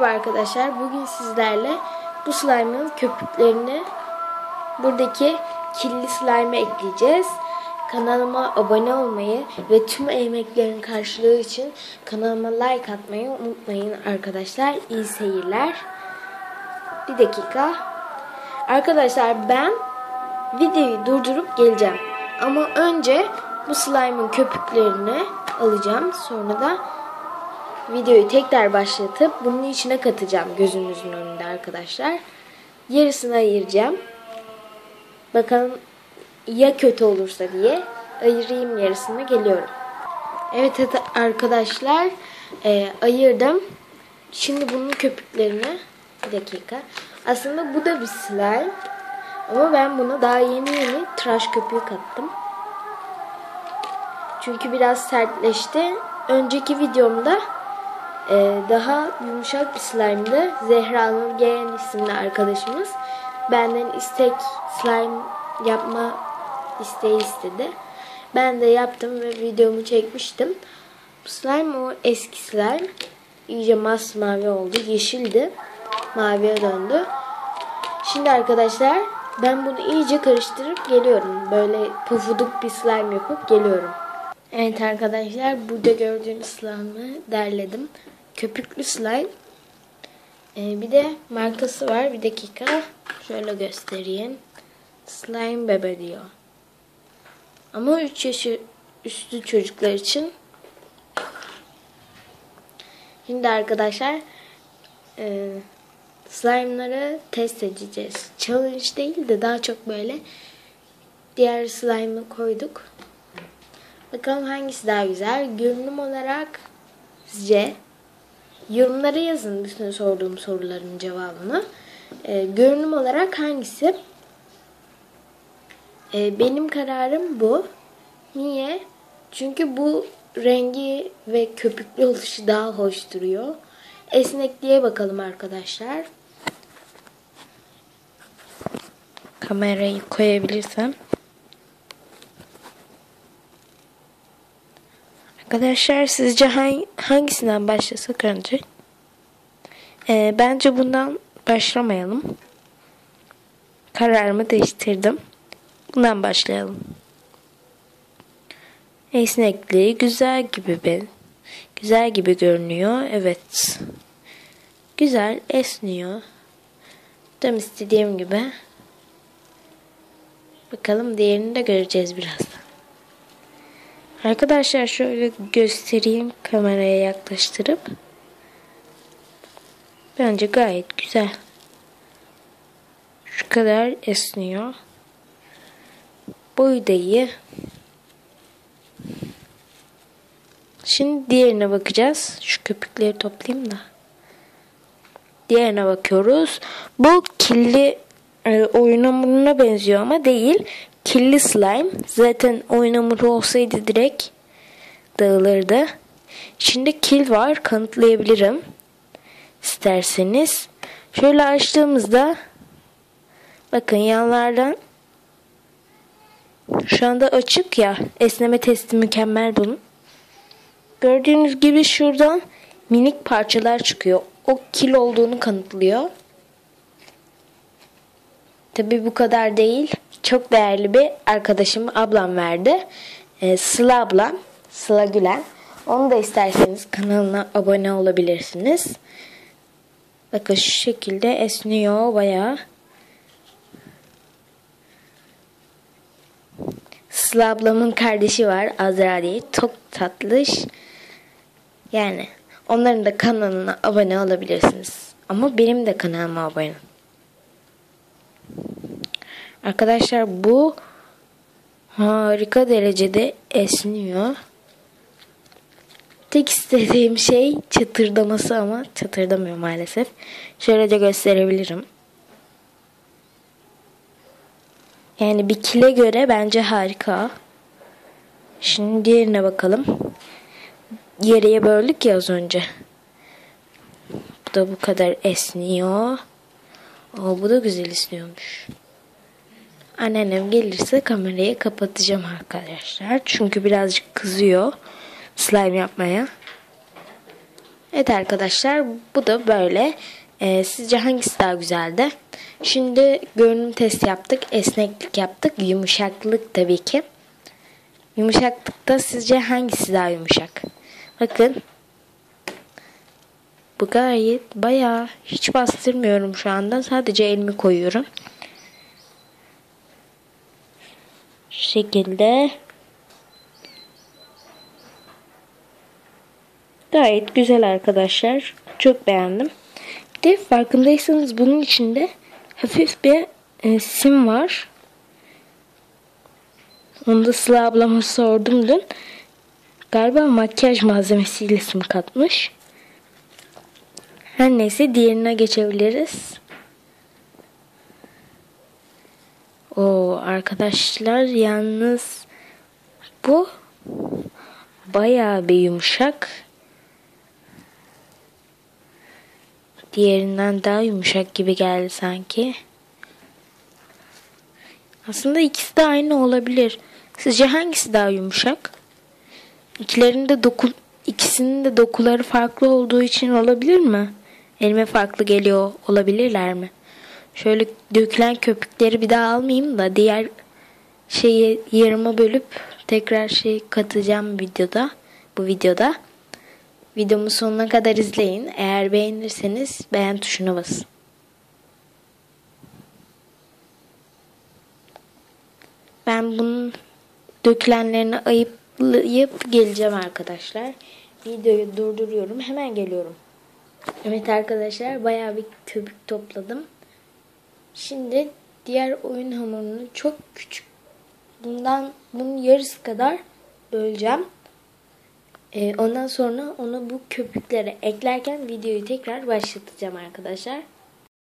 Merhaba arkadaşlar, bugün sizlerle bu slime'ın köpüklerini buradaki kirli slime'a ekleyeceğiz. Kanalıma abone olmayı ve tüm emeklerin karşılığı için kanalıma like atmayı unutmayın arkadaşlar. İyi seyirler. Bir dakika. Arkadaşlar ben videoyu durdurup geleceğim. Ama önce bu slime'ın köpüklerini alacağım. Sonra da videoyu tekrar başlatıp bunun içine katacağım gözünüzün önünde arkadaşlar. Yarısını ayıracağım. Bakalım ya kötü olursa diye ayırayım, yarısını geliyorum. Evet arkadaşlar, ayırdım. Şimdi bunun köpüklerini, bir dakika. Aslında bu da bir slime. Ama ben buna daha yeni tıraş köpüğü kattım. Çünkü biraz sertleşti. Önceki videomda daha yumuşak bir slime'dı. Zehra Nurgen isimli arkadaşımız benden slime yapma isteği istedi. Ben de yaptım ve videomu çekmiştim. Bu slime o eski slime. İyice masmavi oldu. Yeşildi. Maviye döndü. Şimdi arkadaşlar ben bunu iyice karıştırıp geliyorum. Böyle pufuduk bir slime yapıp geliyorum. Evet arkadaşlar, burada gördüğünüz slime'ı derledim. Köpüklü slime. Bir de markası var. Bir dakika. Şöyle göstereyim. Slime Bebe diyor. Ama 3 yaş üstü çocuklar için. Şimdi arkadaşlar slime'ları test edeceğiz. Challenge değil de daha çok böyle diğer slime'ı koyduk. Bakalım hangisi daha güzel. Görünüm olarak sizce? Yorumlara yazın bütün sorduğum soruların cevabını. Görünüm olarak hangisi? Benim kararım bu. Niye? Çünkü bu rengi ve köpüklü oluşu daha hoş duruyor. Esnekliğe bakalım arkadaşlar. Kamerayı koyabilirsem. Arkadaşlar sizce hangisinden başlasak önce? Bence bundan başlamayalım. Kararımı değiştirdim. Bundan başlayalım. Esnekliği güzel gibi güzel gibi görünüyor. Evet. Güzel esniyor. Tam istediğim gibi. Bakalım diğerini de göreceğiz birazdan. Arkadaşlar şöyle göstereyim kameraya yaklaştırıp. Bence gayet güzel. Şu kadar esniyor. Boyu da iyi. Şimdi diğerine bakacağız. Şu köpükleri toplayayım da. Diğerine bakıyoruz. Bu kirli oyun hamuruna benziyor ama değil. Kirli slime. Zaten oyun hamuru olsaydı direkt dağılırdı. İçinde kil var. Kanıtlayabilirim. İsterseniz. Şöyle açtığımızda bakın yanlardan şu anda açık ya. Esneme testi mükemmel bunun. Gördüğünüz gibi şuradan minik parçalar çıkıyor. O kil olduğunu kanıtlıyor. Tabi bu kadar değil. Çok değerli bir arkadaşım, ablam verdi. Sıla ablam. Sıla Gülen. Onu da isterseniz kanalına abone olabilirsiniz. Bakın şu şekilde esniyor bayağı. Sıla ablamın kardeşi var, Azra diye. Çok tatlış. Yani onların da kanalına abone olabilirsiniz. Ama benim de kanalıma abone. Arkadaşlar bu harika derecede esniyor. Tek istediğim şey çatırdaması ama çatırdamıyor maalesef. Şöylece gösterebilirim. Yani bir kile göre bence harika. Şimdi diğerine bakalım. Yarıya böldük ya az önce. Bu da bu kadar esniyor. Bu da güzel esniyormuş. Anneannem gelirse kamerayı kapatacağım arkadaşlar. Çünkü birazcık kızıyor slime yapmaya. Evet arkadaşlar, bu da böyle. Sizce hangisi daha güzeldi? Şimdi görünüm testi yaptık, esneklik yaptık, yumuşaklık tabii ki. Yumuşaklıkta sizce hangisi daha yumuşak? Bakın. Bu gayet bayağı, hiç bastırmıyorum şu anda. Sadece elimi koyuyorum. Şu şekilde. Gayet güzel arkadaşlar. Çok beğendim. Bir de farkındaysanız bunun içinde hafif bir sim var. Onu da Sıla ablama sordum dün. Galiba makyaj malzemesiyle sim katmış. Her neyse, diğerine geçebiliriz. O arkadaşlar, yalnız bu bayağı bir yumuşak. Diğerinden daha yumuşak gibi geldi sanki. Aslında ikisi de aynı olabilir. Sizce hangisi daha yumuşak? İkisinin de dokuları farklı olduğu için olabilir mi? Elime farklı geliyor olabilirler mi? Şöyle dökülen köpükleri bir daha almayayım da diğer şeyi yarıma bölüp tekrar katacağım videoda. Bu videoda. Videomu sonuna kadar izleyin. Eğer beğenirseniz beğen tuşuna basın. Ben bunun dökülenlerini ayıklayıp geleceğim arkadaşlar. Videoyu durduruyorum. Hemen geliyorum. Evet arkadaşlar, bayağı bir köpük topladım. Şimdi diğer oyun hamurunu çok küçük, bunun yarısı kadar böleceğim. Ondan sonra onu bu köpüklere eklerken videoyu tekrar başlatacağım arkadaşlar.